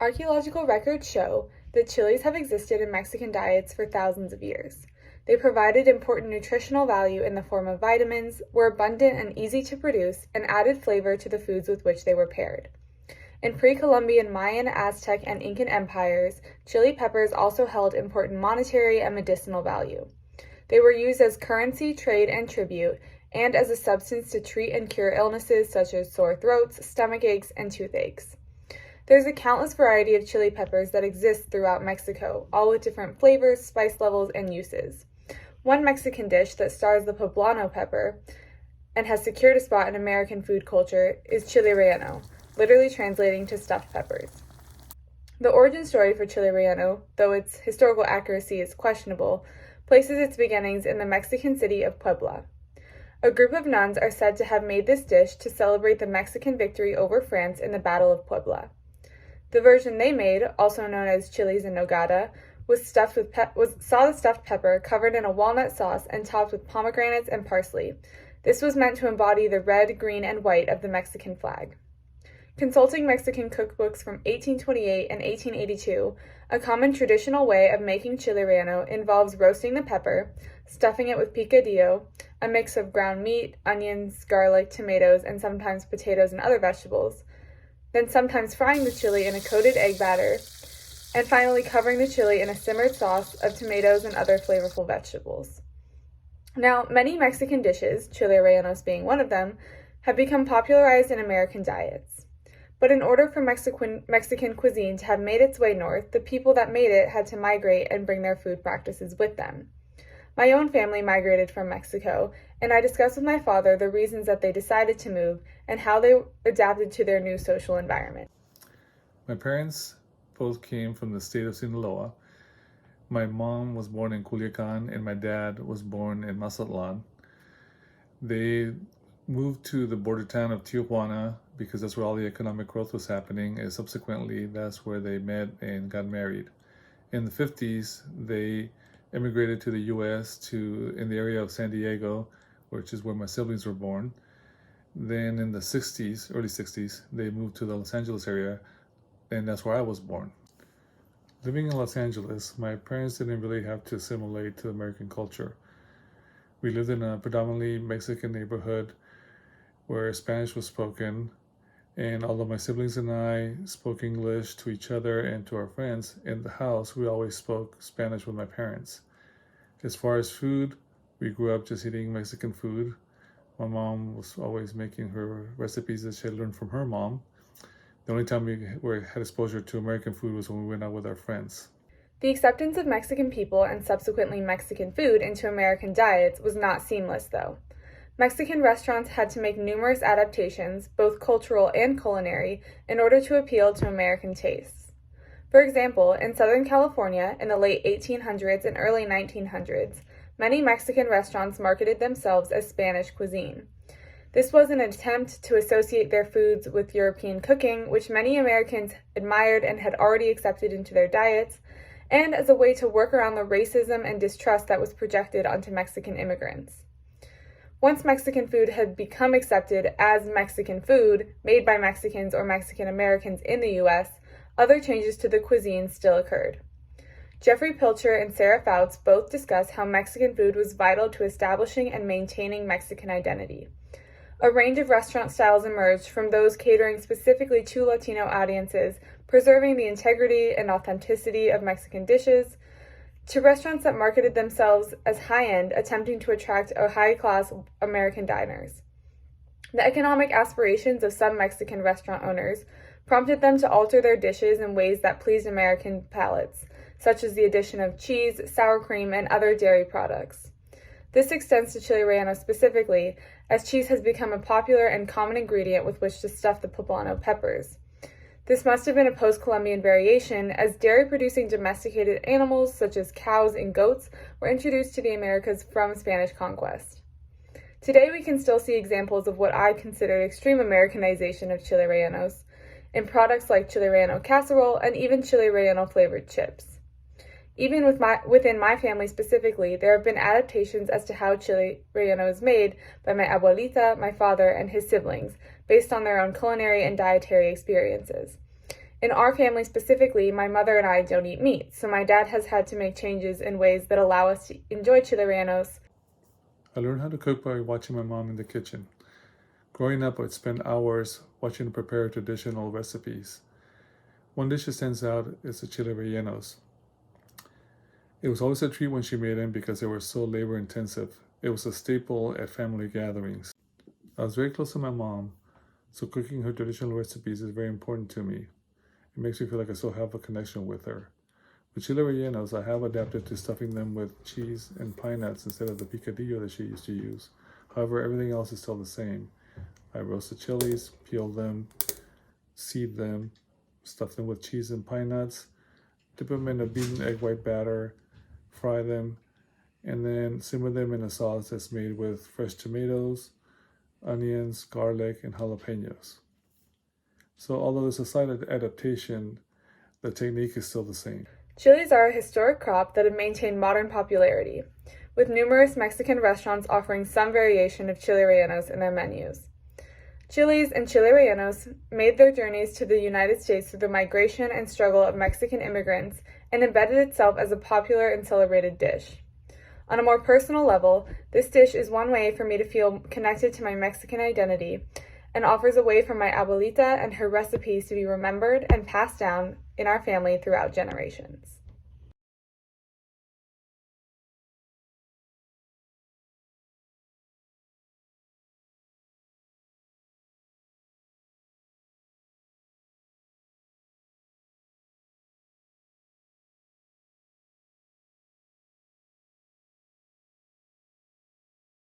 Archaeological records show that chilies have existed in Mexican diets for thousands of years. They provided important nutritional value in the form of vitamins, were abundant and easy to produce, and added flavor to the foods with which they were paired. In pre-Columbian Mayan, Aztec, and Incan empires, chili peppers also held important monetary and medicinal value. They were used as currency, trade, and tribute, and as a substance to treat and cure illnesses such as sore throats, stomach aches, and toothaches. There's a countless variety of chili peppers that exist throughout Mexico, all with different flavors, spice levels, and uses. One Mexican dish that stars the poblano pepper and has secured a spot in American food culture is chile relleno, literally translating to stuffed peppers. The origin story for chile relleno, though its historical accuracy is questionable, places its beginnings in the Mexican city of Puebla. A group of nuns are said to have made this dish to celebrate the Mexican victory over France in the Battle of Puebla. The version they made, also known as chiles en nogada, saw the stuffed pepper covered in a walnut sauce and topped with pomegranates and parsley. This was meant to embody the red, green, and white of the Mexican flag. Consulting Mexican cookbooks from 1828 and 1882, a common traditional way of making chile relleno involves roasting the pepper, stuffing it with picadillo, a mix of ground meat, onions, garlic, tomatoes, and sometimes potatoes and other vegetables, then sometimes frying the chili in a coated egg batter, and finally covering the chili in a simmered sauce of tomatoes and other flavorful vegetables. Now, many Mexican dishes, chile rellenos being one of them, have become popularized in American diets. But in order for Mexican cuisine to have made its way north, the people that made it had to migrate and bring their food practices with them. My own family migrated from Mexico, and I discussed with my father the reasons that they decided to move and how they adapted to their new social environment. My parents both came from the state of Sinaloa. My mom was born in Culiacan and my dad was born in Mazatlan. They moved to the border town of Tijuana because that's where all the economic growth was happening, and subsequently that's where they met and got married. In the 50s, they immigrated to the U.S. in the area of San Diego, which is where my siblings were born. Then in the 60s, early 60s, they moved to the Los Angeles area, and that's where I was born. Living in Los Angeles, my parents didn't really have to assimilate to American culture. We lived in a predominantly Mexican neighborhood where Spanish was spoken, and although my siblings and I spoke English to each other and to our friends in the house, we always spoke Spanish with my parents. As far as food, we grew up just eating Mexican food. My mom was always making her recipes that she had learned from her mom. The only time we had exposure to American food was when we went out with our friends. The acceptance of Mexican people and subsequently Mexican food into American diets was not seamless, though. Mexican restaurants had to make numerous adaptations, both cultural and culinary, in order to appeal to American tastes. For example, in Southern California in the late 1800s and early 1900s, many Mexican restaurants marketed themselves as Spanish cuisine. This was an attempt to associate their foods with European cooking, which many Americans admired and had already accepted into their diets, and as a way to work around the racism and distrust that was projected onto Mexican immigrants. Once Mexican food had become accepted as Mexican food, made by Mexicans or Mexican Americans in the U.S., other changes to the cuisine still occurred. Jeffrey Pilcher and Sarah Fouts both discuss how Mexican food was vital to establishing and maintaining Mexican identity. A range of restaurant styles emerged, from those catering specifically to Latino audiences, preserving the integrity and authenticity of Mexican dishes, to restaurants that marketed themselves as high-end, attempting to attract a high-class American diners. The economic aspirations of some Mexican restaurant owners prompted them to alter their dishes in ways that pleased American palates, such as the addition of cheese, sour cream, and other dairy products. This extends to chile relleno specifically, as cheese has become a popular and common ingredient with which to stuff the poblano peppers. This must have been a post-Columbian variation, as dairy-producing domesticated animals such as cows and goats were introduced to the Americas from Spanish conquest. Today we can still see examples of what I consider extreme Americanization of chile rellenos in products like chile relleno casserole and even chile relleno flavored chips. Even within my family specifically, there have been adaptations as to how chile relleno is made by my abuelita, my father, and his siblings, based on their own culinary and dietary experiences. In our family specifically, my mother and I don't eat meat, so my dad has had to make changes in ways that allow us to enjoy chile rellenos. I learned how to cook by watching my mom in the kitchen. Growing up, I'd spend hours watching her prepare traditional recipes. One dish that stands out is the chile rellenos. It was always a treat when she made them because they were so labor intensive. It was a staple at family gatherings. I was very close to my mom, so cooking her traditional recipes is very important to me. It makes me feel like I still have a connection with her. With chile rellenos, I have adapted to stuffing them with cheese and pine nuts instead of the picadillo that she used to use. However, everything else is still the same. I roast the chilies, peel them, seed them, stuff them with cheese and pine nuts, dip them in a beaten egg white batter, fry them, and then simmer them in a sauce that's made with fresh tomatoes, onions, garlic, and jalapenos. So although there's a slight adaptation, the technique is still the same. Chilies are a historic crop that have maintained modern popularity, with numerous Mexican restaurants offering some variation of chile rellenos in their menus. Chilies and chile rellenos made their journeys to the United States through the migration and struggle of Mexican immigrants and embedded itself as a popular and celebrated dish. On a more personal level, this dish is one way for me to feel connected to my Mexican identity and offers a way for my abuelita and her recipes to be remembered and passed down in our family throughout generations.